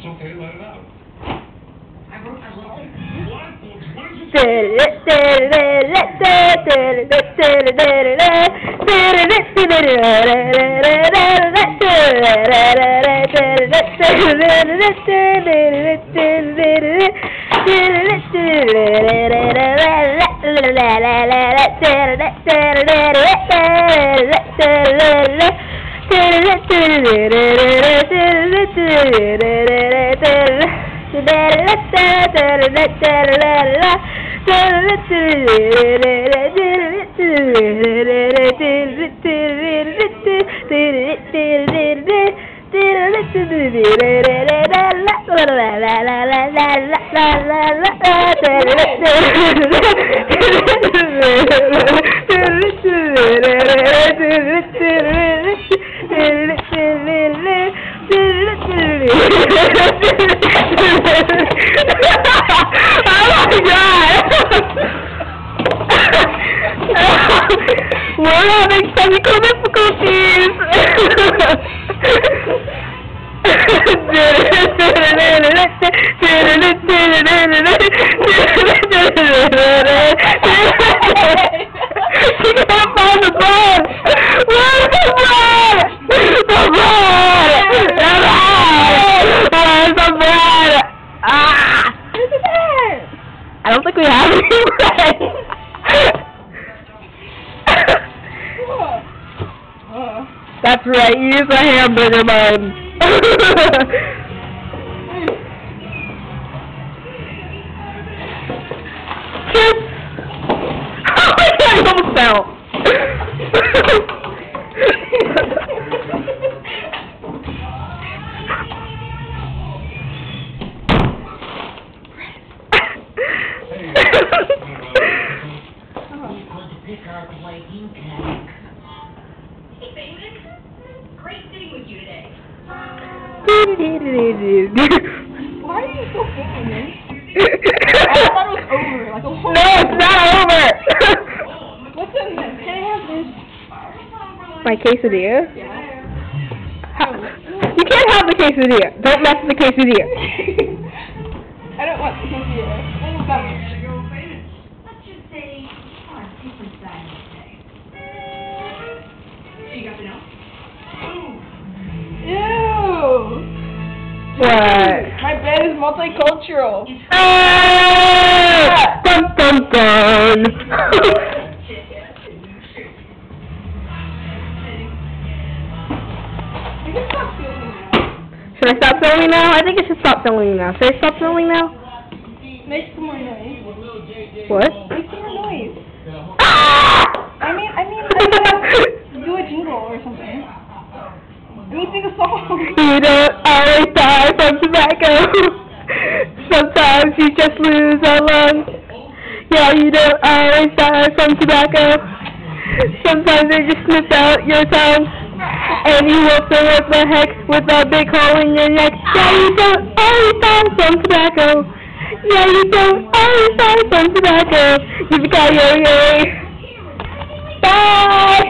It's okay, let it out. I wrote it. What is it? We're having technical difficulties. She can't find the ball. Where's the ball? The ball. Where's the ball? Ah! Where's the ball? I don't think we have any bread. That's right, use a hamburger bun. Kiss! Oh my god, I almost fell. Great sitting with you today. Why are you so angry? I thought it was over. Like a whole No, it's not over. What's in this? Can I have this? My quesadilla? Yeah. You can't have the quesadilla. Don't mess with the quesadilla. I don't want the quesadilla. Only that much. Let's just say on a different side today. So you got to know? Ew. What? My bed is multicultural. Ah! Dun dun dun! You can stop filming now. Should I stop filming now? I think I should stop filming now. Should I stop filming now? Make some more noise. What? Make some more noise. Ah! I mean, do a jingle or something. I mean, sing a song. You don't always die from tobacco. Sometimes you just lose a lung. Yeah, you don't always die from tobacco. Sometimes they just snip out your tongue. And you will fill up the hex with a big hole in your neck. Yeah, you don't always die from tobacco. Yeah, you don't always die from tobacco. You've got yo-yo. Bye!